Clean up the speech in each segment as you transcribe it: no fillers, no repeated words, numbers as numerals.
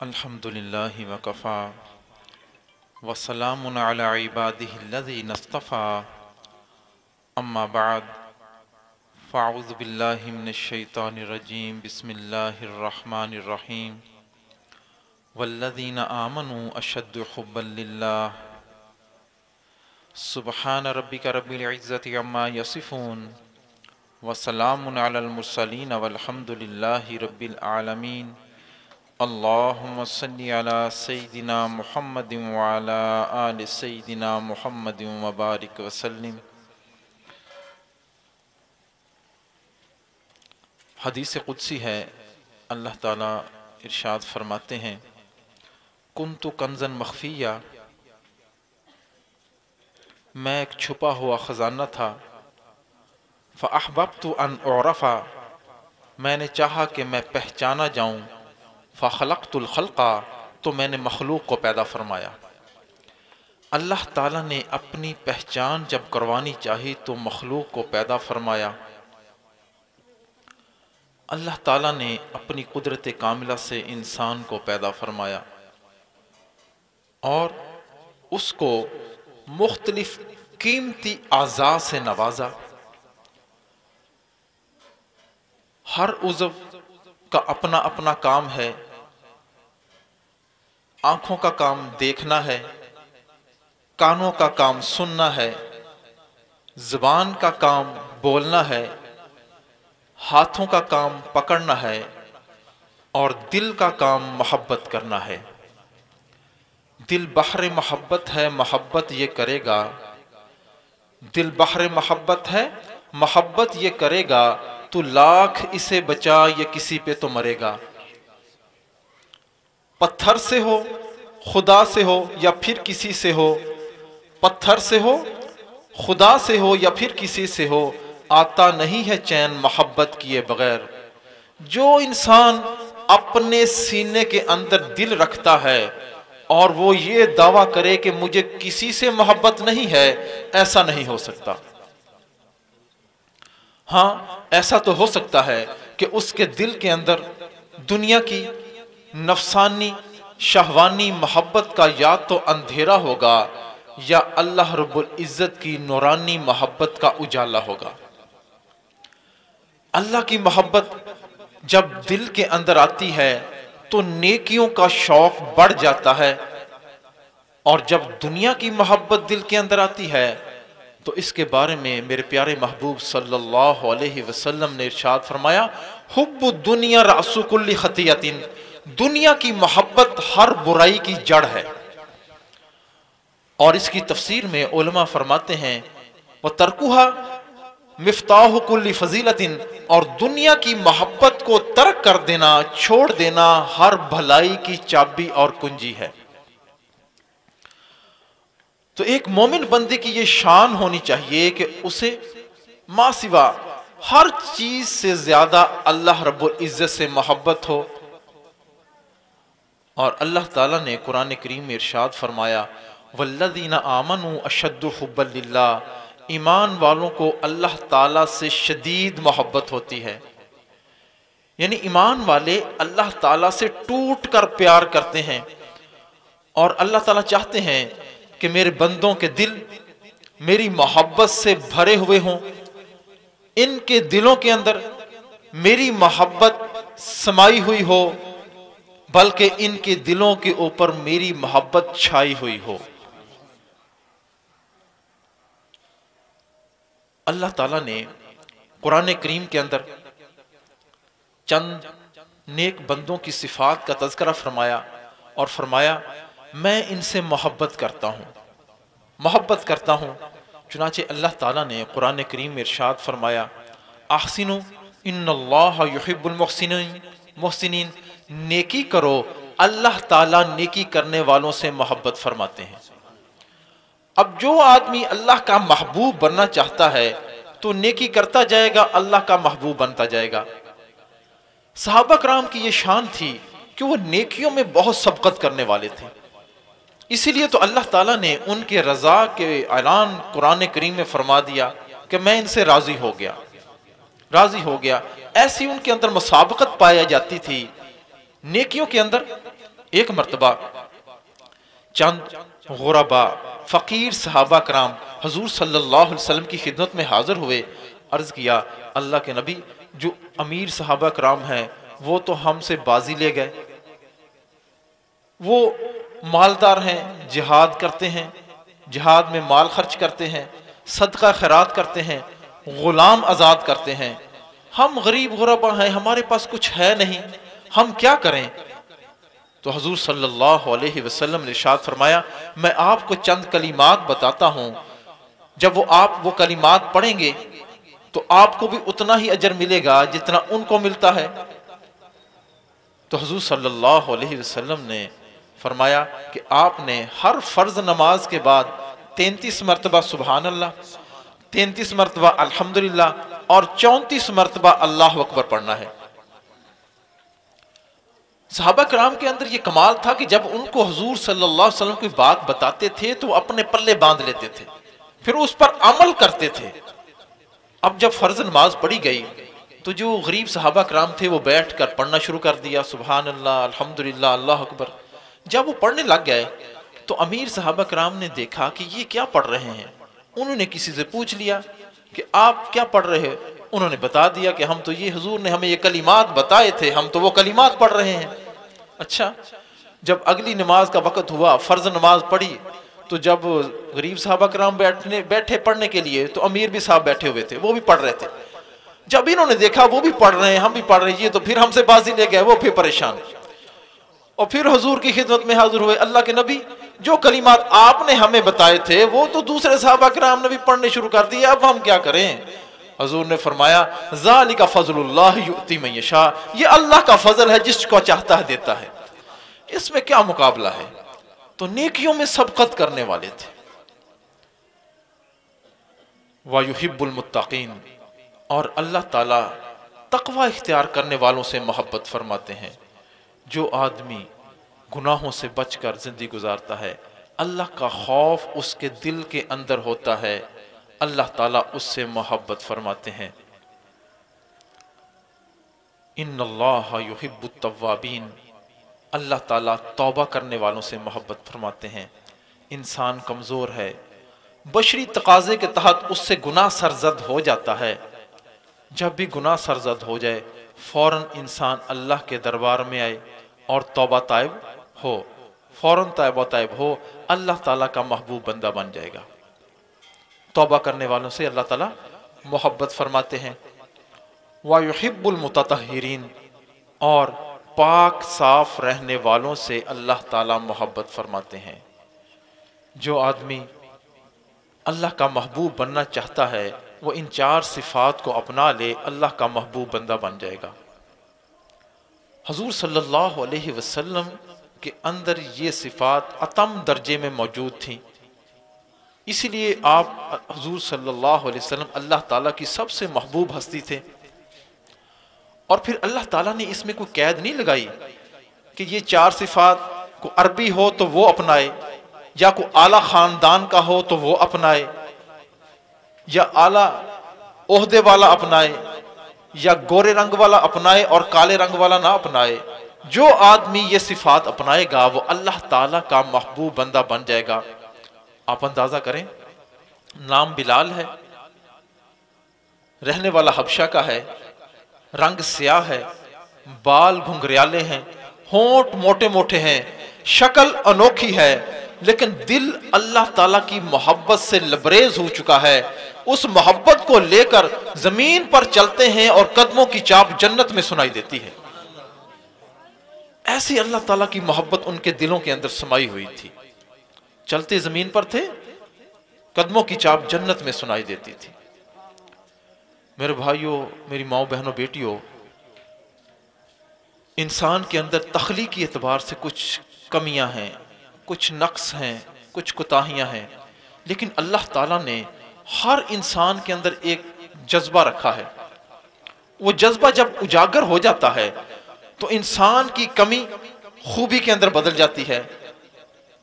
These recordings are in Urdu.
الحمدللہ وکفا وسلام علی عبادہ الذین اصطفیٰ اما بعد فاعوذ باللہ من الشیطان الرجیم بسم اللہ الرحمن الرحیم والذین آمنوا اشد حبا للہ سبحان ربک رب العزت عما یصفون وسلام علی المرسلین والحمد للہ رب العالمین اللہم صلی علی سیدنا محمد وعلی آل سیدنا محمد وبارک وسلم۔ حدیث قدسی ہے، اللہ تعالیٰ ارشاد فرماتے ہیں کنت کنزا مخفیہ، میں ایک چھپا ہوا خزانہ تھا، فاحببت ان اعرف، میں نے چاہا کہ میں پہچانا جاؤں، فخلقت الخلق، تو میں نے مخلوق کو پیدا فرمایا۔ اللہ تعالیٰ نے اپنی پہچان جب کروانی چاہی تو مخلوق کو پیدا فرمایا۔ اللہ تعالیٰ نے اپنی قدرت کاملہ سے انسان کو پیدا فرمایا اور اس کو مختلف قیمتی اعضاء سے نوازا۔ ہر عضو کا اپنا اپنا کام ہے۔ آنکھوں کا کام دیکھنا ہے، کانوں کا کام سننا ہے، زبان کا کام بولنا ہے، ہاتھوں کا کام پکڑنا ہے اور دل کا کام محبت کرنا ہے۔ دل بحر محبت ہے، محبت یہ کرے گا، دل بحر محبت ہے، محبت یہ کرے گا، تو لاکھ اسے بچا یہ کسی پہ تو مرے گا۔ پتھر سے ہو، خدا سے ہو یا پھر کسی سے ہو، پتھر سے ہو، خدا سے ہو یا پھر کسی سے ہو، آتا نہیں ہے چین محبت کیے بغیر۔ جو انسان اپنے سینے کے اندر دل رکھتا ہے اور وہ یہ دعویٰ کرے کہ مجھے کسی سے محبت نہیں ہے، ایسا نہیں ہو سکتا۔ ہاں، ایسا تو ہو سکتا ہے کہ اس کے دل کے اندر دنیا کی نفسانی شہوانی محبت کا یا تو اندھیرا ہوگا یا اللہ رب العزت کی نورانی محبت کا اجالا ہوگا۔ اللہ کی محبت جب دل کے اندر آتی ہے تو نیکیوں کا شوق بڑھ جاتا ہے، اور جب دنیا کی محبت دل کے اندر آتی ہے تو اس کے بارے میں میرے پیارے محبوب صلی اللہ علیہ وسلم نے ارشاد فرمایا حب الدنیا رأس کل خطیۃ، دنیا کی محبت ہر برائی کی جڑ ہے۔ اور اس کی تفسیر میں علماء فرماتے ہیں وَتَرْكُهَا مفتاح کل فضیلت، اور دنیا کی محبت کو ترک کر دینا، چھوڑ دینا ہر بھلائی کی چابی اور کنجی ہے۔ تو ایک مومن بندے کی یہ شان ہونی چاہیے کہ اسے ما سوا ہر چیز سے زیادہ اللہ رب العزت سے محبت ہو۔ اور اللہ تعالیٰ نے قرآن کریم میں ارشاد فرمایا والذین آمنوا اشد حبا للہ، ایمان والوں کو اللہ تعالیٰ سے شدید محبت ہوتی ہے۔ یعنی ایمان والے اللہ تعالیٰ سے ٹوٹ کر پیار کرتے ہیں، اور اللہ تعالیٰ چاہتے ہیں کہ میرے بندوں کے دل میری محبت سے بھرے ہوئے ہوں، ان کے دلوں کے اندر میری محبت سمائی ہوئی ہو، بلکہ ان کے دلوں کے اوپر میری محبت چھائی ہوئی ہو۔ اللہ تعالیٰ نے قرآن کریم کے اندر چند نیک بندوں کی صفات کا تذکرہ فرمایا اور فرمایا میں ان سے محبت کرتا ہوں۔ چنانچہ اللہ تعالیٰ نے قرآن کریم میں ارشاد فرمایا احسنوا ان اللہ یحب المحسنین، نیکی کرو، اللہ تعالیٰ نیکی کرنے والوں سے محبت فرماتے ہیں۔ اب جو آدمی اللہ کا محبوب بننا چاہتا ہے تو نیکی کرتا جائے گا، اللہ کا محبوب بنتا جائے گا۔ صحابہ کرام کی یہ شان تھی کہ وہ نیکیوں میں بہت سبقت کرنے والے تھے، اسی لیے تو اللہ تعالیٰ نے ان کے رضا کے اعلان قرآن کریم میں فرما دیا کہ میں ان سے راضی ہو گیا۔ ایسی ان کے اندر مسابقت پائی جاتی تھی نیکیوں کے اندر ایک مرتبہ چند غربا فقیر صحابہ کرام حضور صلی اللہ علیہ وسلم کی خدمت میں حاضر ہوئے، عرض کیا اللہ کے نبی، جو امیر صحابہ کرام ہیں وہ تو ہم سے بازی لے گئے، وہ مالدار ہیں، جہاد کرتے ہیں، جہاد میں مال خرچ کرتے ہیں، صدقہ خیرات کرتے ہیں، غلام آزاد کرتے ہیں، ہم غریب غربا ہیں، ہمارے پاس کچھ ہے نہیں، ہم کیا کریں؟ تو حضور صلی اللہ علیہ وسلم نے ارشاد فرمایا میں آپ کو چند کلمات بتاتا ہوں، جب آپ وہ کلمات پڑھیں گے تو آپ کو بھی اتنا ہی اجر ملے گا جتنا ان کو ملتا ہے۔ تو حضور صلی اللہ علیہ وسلم نے فرمایا کہ آپ نے ہر فرض نماز کے بعد 33 مرتبہ سبحان اللہ، 33 مرتبہ الحمدللہ اور 34 مرتبہ اللہ اکبر پڑھنا ہے۔ صحابہ کرام کے اندر یہ کمال تھا کہ جب ان کو حضور صلی اللہ علیہ وسلم کوئی بات بتاتے تھے تو وہ اپنے پلے باندھ لیتے تھے، پھر اس پر عمل کرتے تھے۔ اب جب فرض نماز پڑھی گئی تو جو غریب صحابہ کرام تھے وہ بیٹھ کر پڑھنا شروع کر دیا، سبحان اللہ، الحمدللہ، اللہ اکبر۔ جب وہ پڑھنے لگ گئے تو امیر صحابہ کرام نے دیکھا کہ یہ کیا پڑھ رہے ہیں، انہوں نے کسی سے پوچھ لیا کہ آپ کیا پڑھ رہے ہیں؟ انہوں نے بتا دیا کہ ہم تو یہ حضور نے ہمیں یہ کلمات بتائے تھے، ہم تو وہ کلمات پڑھ رہے ہیں۔ اچھا، جب اگلی نماز کا وقت ہوا، فرض نماز پڑھی، تو جب غریب صحابہ کرام بیٹھے پڑھنے کے لیے تو امیر بھی صاحب بیٹھے ہوئے تھے، وہ بھی پڑھ رہے تھے۔ جب انہوں نے دیکھا وہ بھی پڑھ رہے ہیں، ہم بھی پڑھ رہے ہیں، یہ تو پھر ہم سے بازی لے گئے، وہ پھر پریشان، اور پھر حضور کی خدمت میں حاضر ہوئے، اللہ کے نبی جو کلمات آپ نے ہمیں بتائے تھے وہ تو دوسرے صحابہ کرام نے بھی پڑھنے شروع کر دیے، اب ہم کیا کریں؟ حضور نے فرمایا ذالک فضل اللہ یؤتی من یشاء، یہ اللہ کا فضل ہے، جس کو چاہتا ہے دیتا ہے، اس میں کیا مقابلہ ہے؟ تو نیکیوں میں سبقت کرنے والے تھے۔ وَيُحِبُّ الْمُتَّقِينَ، اور اللہ تعالیٰ تقوی اختیار کرنے والوں سے محبت فرماتے ہیں۔ جو آدمی گناہوں سے بچ کر زندگی گزارتا ہے، اللہ کا خوف اس کے دل کے اندر ہوتا ہے، اللہ تعالیٰ اس سے محبت فرماتے ہیں۔ ان اللہ یحب التوابین، اللہ تعالیٰ توبہ کرنے والوں سے محبت فرماتے ہیں۔ انسان کمزور ہے، بشری تقاضے کے تحت اس سے گناہ سرزد ہو جاتا ہے، جب بھی گناہ سرزد ہو جائے فوراً انسان اللہ کے دربار میں آئے اور توبہ طائب ہو، فوراً توبہ طائب ہو، اللہ تعالیٰ کا محبوب بندہ بن جائے گا۔ توبہ کرنے والوں سے اللہ تعالیٰ محبت فرماتے ہیں۔ وَيُحِبُّ الْمُتَطَہِّرِينَ، اور پاک صاف رہنے والوں سے اللہ تعالیٰ محبت فرماتے ہیں۔ جو آدمی اللہ کا محبوب بننا چاہتا ہے وہ ان 4 صفات کو اپنا لے، اللہ کا محبوب بندہ بن جائے گا۔ حضور صلی اللہ علیہ وسلم کے اندر یہ صفات اتم درجے میں موجود تھیں، اسی لیے آپ حضور صلی اللہ علیہ وسلم اللہ تعالیٰ کی سب سے محبوب ہستی تھے۔ اور پھر اللہ تعالیٰ نے اس میں کوئی قید نہیں لگائی کہ یہ 4 صفات کو عربی ہو تو وہ اپنائے، یا کوئی اعلیٰ خاندان کا ہو تو وہ اپنائے، یا اعلیٰ عہدے والا اپنائے، یا گورے رنگ والا اپنائے اور کالے رنگ والا نہ اپنائے۔ جو آدمی یہ صفات اپنائے گا وہ اللہ تعالیٰ کا محبوب بندہ بن جائے گا۔ آپ اندازہ کریں، نام بلال ہے، رہنے والا حبشہ کا ہے، رنگ سیاہ ہے، بال گھنگریالے ہیں، ہونٹ موٹے موٹے ہیں، شکل انوکھی ہے، لیکن دل اللہ تعالیٰ کی محبت سے لبریز ہو چکا ہے۔ اس محبت کو لے کر زمین پر چلتے ہیں اور قدموں کی چاپ جنت میں سنائی دیتی ہے۔ ایسی اللہ تعالیٰ کی محبت ان کے دلوں کے اندر سمائی ہوئی تھی، چلتے زمین پر تھے، قدموں کی چاپ جنت میں سنائی دیتی تھی۔ میرے بھائیوں، میری ماؤں، بہنوں، بیٹیوں، انسان کے اندر تخلیقی اعتبار سے کچھ کمیاں ہیں، کچھ نقص ہیں، کچھ کوتاہیاں ہیں، لیکن اللہ تعالیٰ نے ہر انسان کے اندر ایک جذبہ رکھا ہے۔ وہ جذبہ جب اجاگر ہو جاتا ہے تو انسان کی کمی خوبی کے اندر بدل جاتی ہے،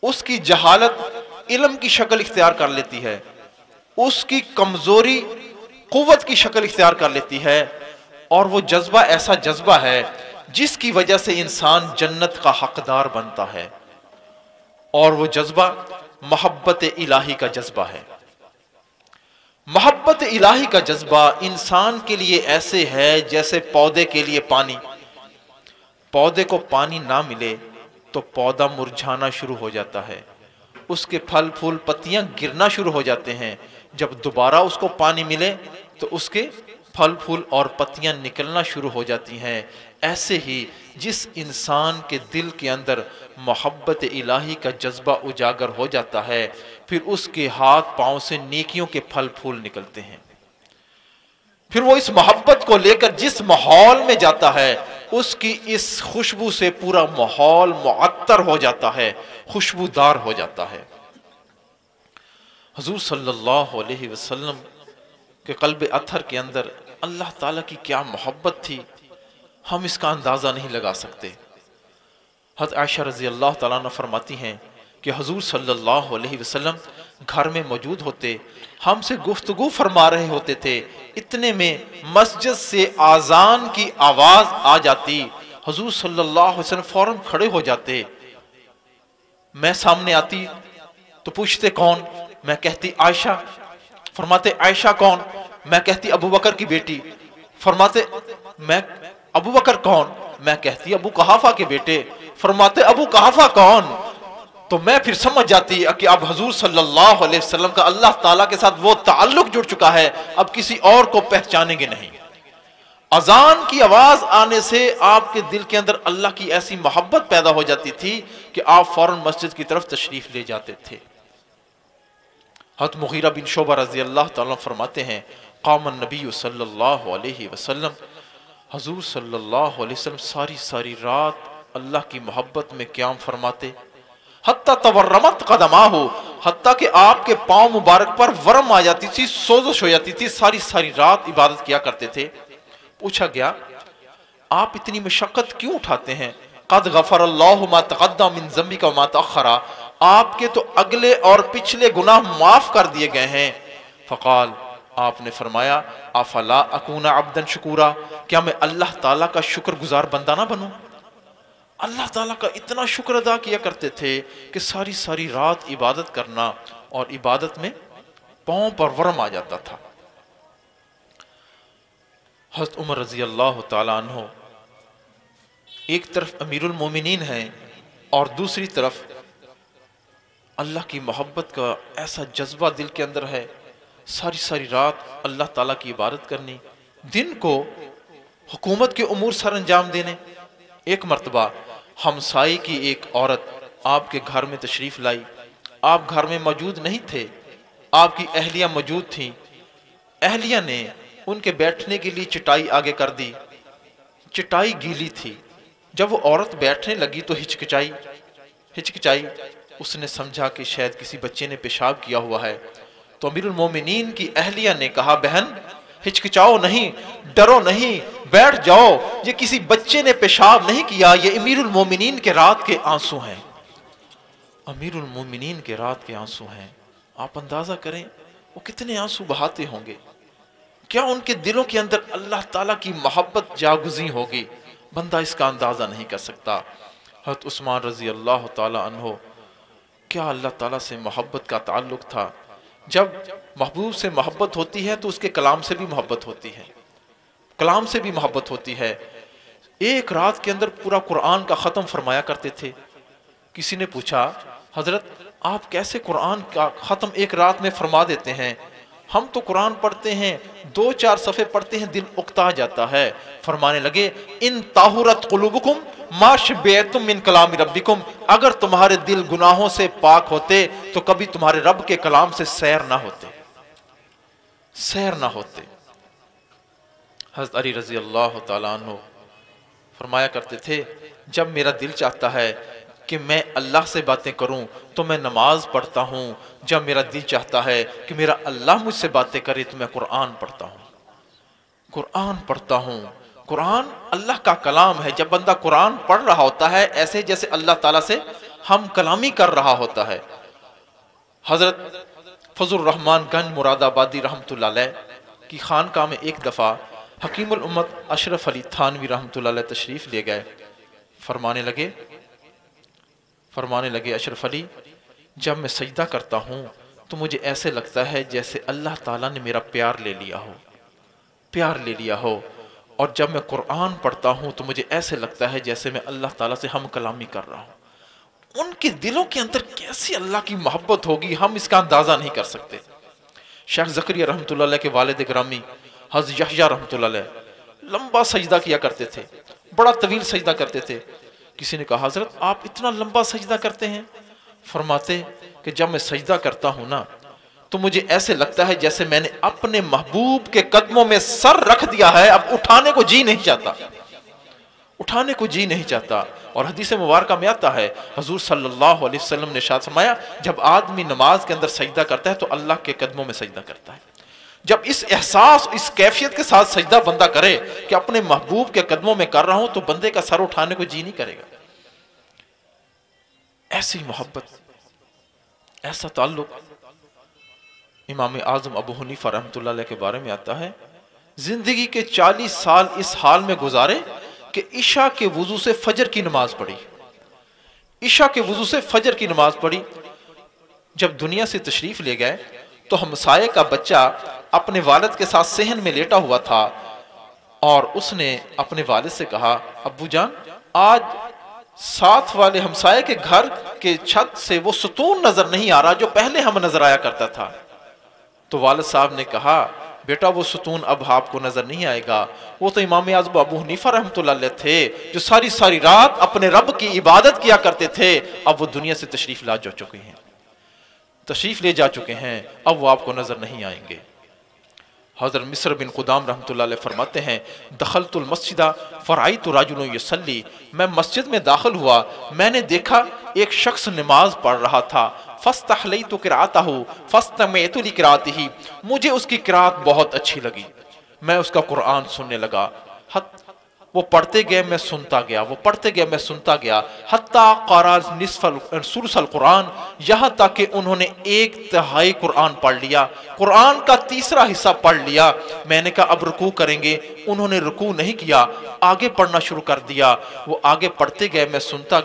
اس کی جہالت علم کی شکل اختیار کر لیتی ہے، اس کی کمزوری قوت کی شکل اختیار کر لیتی ہے، اور وہ جذبہ ایسا جذبہ ہے جس کی وجہ سے انسان جنت کا حقدار بنتا ہے، اور وہ جذبہ محبت الہی کا جذبہ ہے۔ محبت الہی کا جذبہ انسان کے لیے ایسے ہے جیسے پودے کے لیے پانی۔ پودے کو پانی نہ ملے تو پودا مرجھانا شروع ہو جاتا ہے، اس کے پھل پھول پتیاں گرنا شروع ہو جاتے ہیں۔ جب دوبارہ اس کو پانی ملے تو اس کے پھل پھول اور پتیاں نکلنا شروع ہو جاتی ہیں۔ ایسے ہی جس انسان کے دل کے اندر محبت الہی کا جذبہ اجاگر ہو جاتا ہے، پھر اس کے ہاتھ پاؤں سے نیکیوں کے پھل پھول نکلتے ہیں۔ پھر وہ اس محبت کو لے کر جس ماحول میں جاتا ہے، اس کی اس خوشبو سے پورا ماحول معطر ہو جاتا ہے، خوشبودار ہو جاتا ہے۔ حضور صلی اللہ علیہ وسلم کے قلب اطہر کے اندر اللہ تعالیٰ کی کیا محبت تھی، ہم اس کا اندازہ نہیں لگا سکتے۔ حضرت عائشہ رضی اللہ تعالیٰ عنہ فرماتی ہیں کہ حضور صلی اللہ علیہ وسلم گھر میں موجود ہوتے، ہم سے گفتگو فرما رہے ہوتے تھے، اتنے میں مسجد سے اذان کی آواز آ جاتی، حضور صلی اللہ علیہ وسلم فوراً کھڑے ہو جاتے۔ میں سامنے آتی تو پوچھتے کون؟ میں کہتی عائشہ۔ فرماتے عائشہ کون؟ میں کہتی ابو بکر کی بیٹی۔ فرماتے میں ابو بکر کون؟ میں کہتی ابو قحافہ کے بیٹے۔ فرماتے ابو قحافہ کون؟ تو میں پھر سمجھ جاتی کہ اب حضور صلی اللہ علیہ وسلم کا اللہ تعالیٰ کے ساتھ وہ تعلق جڑ چکا ہے، اب کسی اور کو پہچانیں گے نہیں۔ اذان کی آواز آنے سے آپ کے دل کے اندر اللہ کی ایسی محبت پیدا ہو جاتی تھی کہ آپ فوراً مسجد کی طرف تشریف لے جاتے تھے۔ حضرت مغیرہ بن شعبہ رضی اللہ تعالیٰ فرماتے ہیں قام النبی صلی اللہ علیہ وسلم، حضور صلی اللہ علیہ وسلم ساری رات اللہ کی محبت میں قیام فرماتے، حتیٰ تورمت قدماہ، حتیٰ کہ آپ کے پاؤں مبارک پر ورم آ جاتی تھی، سوزش ہو جاتی تھی، ساری رات عبادت کیا کرتے تھے۔ پوچھا گیا آپ اتنی مشقت کیوں اٹھاتے ہیں؟ قد غفر اللہ ما تقدم من ذنبک وما تأخر، آپ کے تو اگلے اور پچھلے گناہ معاف کر دیے گئے ہیں۔ فقال، آپ نے فرمایا افلا اکون عبدا شکورا، کیا میں اللہ تعالیٰ کا شکر گزار بندہ نہ بنوں؟ اللہ تعالیٰ کا اتنا شکر ادا کیا کرتے تھے کہ ساری رات عبادت کرنا، اور عبادت میں پاؤں پر ورم آ جاتا تھا۔ حضرت عمر رضی اللہ تعالیٰ عنہ ایک طرف امیر المومنین ہیں اور دوسری طرف اللہ کی محبت کا ایسا جذبہ دل کے اندر ہے، ساری رات اللہ تعالیٰ کی عبادت کرنی، دن کو حکومت کے امور سر انجام دینے۔ ایک مرتبہ ہمسائی کی ایک عورت آپ کے گھر میں تشریف لائی، آپ گھر میں موجود نہیں تھے، آپ کی اہلیہ موجود تھیں۔ اہلیہ نے ان کے بیٹھنے کے لیے چٹائی آگے کر دی، چٹائی گیلی تھی۔ جب وہ عورت بیٹھنے لگی تو ہچکچائی، اس نے سمجھا کہ شاید کسی بچے نے پیشاب کیا ہوا ہے، تو امیر المومنین کی اہلیہ نے کہا بہن ہچکچاؤ نہیں، ڈرو نہیں، بیٹھ جاؤ، یہ کسی بچے نے پیشاب نہیں کیا، یہ امیر المومنین کے رات کے آنسو ہیں۔ امیر المومنین کے رات کے آنسو ہیں، آپ اندازہ کریں وہ کتنے آنسو بہاتے ہوں گے، کیا ان کے دلوں کے اندر اللہ تعالیٰ کی محبت جاگزی ہوگی، بندہ اس کا اندازہ نہیں کر سکتا۔ حضرت عثمان رضی اللہ تعالیٰ عنہ، کیا اللہ تعالیٰ سے محبت کا تعلق تھا۔ جب محبوب سے محبت ہوتی ہے تو اس کے کلام سے بھی محبت ہوتی ہے، کلام سے بھی محبت ہوتی ہے۔ ایک رات کے اندر پورا قرآن کا ختم فرمایا کرتے تھے۔ کسی نے پوچھا حضرت آپ کیسے قرآن کا ختم ایک رات میں فرما دیتے ہیں؟ ہم تو قرآن پڑھتے ہیں 2-4 صفحے پڑھتے ہیں دل اکتا جاتا ہے۔ فرمانے لگے ان طاہرت قلوبکم ما شبعتم من کلام ربکم، اگر تمہارے دل گناہوں سے پاک ہوتے تو کبھی تمہارے رب کے کلام سے سیر نہ ہوتے۔ حضرت علی رضی اللہ تعالیٰ عنہ فرمایا کرتے تھے جب میرا دل چاہتا ہے کہ میں اللہ سے باتیں کروں تو میں نماز پڑھتا ہوں، جب میرا دل چاہتا ہے کہ میرا اللہ مجھ سے باتیں کرے تو میں قرآن پڑھتا ہوں۔ قرآن اللہ کا کلام ہے، جب بندہ قرآن پڑھ رہا ہوتا ہے ایسے جیسے اللہ تعالیٰ سے ہم کلامی کر رہا ہوتا ہے۔ حضرت فضل الرحمن گنج مراد آبادی رحمۃ اللہ علیہ کی خانقاہ میں ایک دفعہ حکیم الامت اشرف علی تھانوی رحمۃ اللہ علیہ تشریف لے گئے، فرمانے لگے اشرف علی، جب میں سجدہ کرتا ہوں تو مجھے ایسے لگتا ہے جیسے اللہ تعالیٰ نے میرا پیار لے لیا ہو، اور جب میں قرآن پڑھتا ہوں تو مجھے ایسے لگتا ہے جیسے میں اللہ تعالیٰ سے ہم کلامی کر رہا ہوں۔ ان کے دلوں کے اندر کیسی اللہ کی محبت ہوگی، ہم اس کا اندازہ نہیں کر سکتے۔ شیخ زکریا رحمۃ اللہ علیہ کے والد گرامی حضرت یحییٰ رحمۃ اللہ علیہ لمبا سجدہ کیا کرتے تھے، بڑا طویل سجدہ کرتے تھے۔ کسی نے کہا حضرت آپ اتنا لمبا سجدہ کرتے ہیں؟ فرماتے کہ جب میں سجدہ کرتا ہوں نا تو مجھے ایسے لگتا ہے جیسے میں نے اپنے محبوب کے قدموں میں سر رکھ دیا ہے، اب اٹھانے کو جی نہیں چاہتا۔ اور حدیث مبارکہ میں آتا ہے حضور صلی اللہ علیہ وسلم نے ارشاد فرمایا، جب آدمی نماز کے اندر سجدہ کرتا ہے تو اللہ کے قدموں میں سجدہ کرتا ہے۔ جب اس احساس، اس کیفیت کے ساتھ سجدہ بندہ کرے کہ اپنے محبوب کے قدموں میں کر رہا ہوں تو بندے کا سر اٹھانے کو جی نہیں کرے گا۔ ایسی محبت، ایسا تعلق امام اعظم ابو حنیفہ رحمۃ اللہ علیہ کے بارے میں آتا ہے، زندگی کے 40 سال اس حال میں گزارے کہ عشاء کے وضو سے فجر کی نماز پڑھی۔ جب دنیا سے تشریف لے گئے تو ہمسائے کا بچہ اپنے والد کے ساتھ صحن میں لیٹا ہوا تھا، اور اس نے اپنے والد سے کہا، ابو جان آج ساتھ والے ہمسائے کے گھر کے چھت سے وہ ستون نظر نہیں آ رہا جو پہلے ہم نظر آیا کرتا تھا۔ تو والد صاحب نے کہا، بیٹا وہ ستون اب آپ کو نظر نہیں آئے گا، وہ تو امام اعظم ابو حنیفہ رحمۃ اللہ علیہ تھے جو ساری رات اپنے رب کی عبادت کیا کرتے تھے، اب وہ دنیا سے تشریف لے جا چکے ہیں، اب وہ آپ کو نظر نہیں آئیں گے۔ حضرت مصر بن قدام رحمۃ اللہ علیہ فرماتے ہیں، دخلت المسجد فرأیت رجل یصلی، میں مسجد میں داخل ہوا، میں نے دیکھا ایک شخص نماز پڑھ رہا تھا، فاستحلیت قرأتہ فاستمعت لقراءتہ، مجھے اس کی قرأت بہت اچھی لگی، میں اس کا قرآن سننے لگا، وہ پڑھتے گئے میں سنتا گیا، حتیٰ قرأ نصف ثلث القرآن، یہاں تک کہ انہوں نے 1/3 قرآن پڑھ لیا، قرآن کا تیسرا حصہ پڑھ لیا۔ میں نے کہا اب رکوع کریں گے، انہوں نے رکوع نہیں کیا، آگے پڑھنا شروع کر دیا، وہ آگے پڑھتے گئے میں سنتا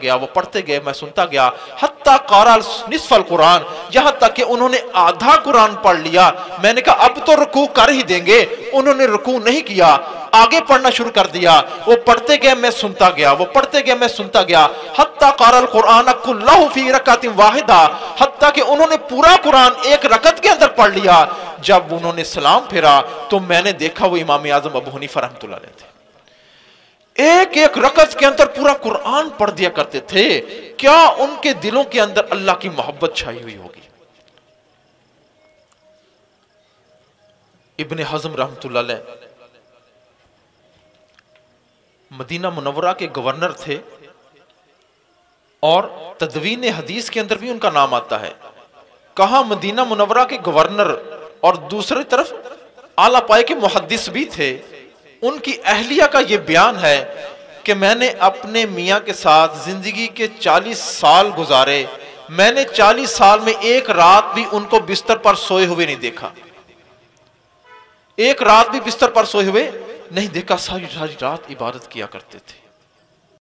گیا، حتیٰ قرأ نصف القرآن، یہاں تک کہ انہوں نے آدھا قرآن پڑھ لیا۔ میں نے کہا اب تو رکوع کر ہی دیں گے، انہوں نے رکوع نہیں کیا، آگے پڑھنا شروع کر دیا، وہ پڑھتے گئے میں سنتا گیا، حتیٰ قرأ القرآن کلہ فی رکعۃ واحدہ، حتیٰ کہ انہوں نے پورا قرآن ایک رکعت کے اندر پڑھ لیا۔ جب انہوں نے سلام پھیرا تو میں نے دیکھا وہ امام اعظم ابو حنیفہ رحمۃ اللہ علیہ تھے، ایک رکعت کے اندر پورا قرآن پڑھ دیا کرتے تھے۔ کیا ان کے دلوں کے اندر اللہ کی محبت چھائی ہوئی ہوگی۔ ابن حزم رحمۃ اللہ علیہ مدینہ منورہ کے گورنر تھے، اور تدوین حدیث کے اندر بھی ان کا نام آتا ہے۔ کہاں مدینہ منورہ کے گورنر اور دوسری طرف اعلیٰ پائے کے محدث بھی تھے۔ ان کی اہلیہ کا یہ بیان ہے کہ میں نے اپنے میاں کے ساتھ زندگی کے 40 سال گزارے، میں نے 40 سال میں ایک رات بھی ان کو بستر پر سوئے ہوئے نہیں دیکھا، ساری رات عبادت کیا کرتے تھے۔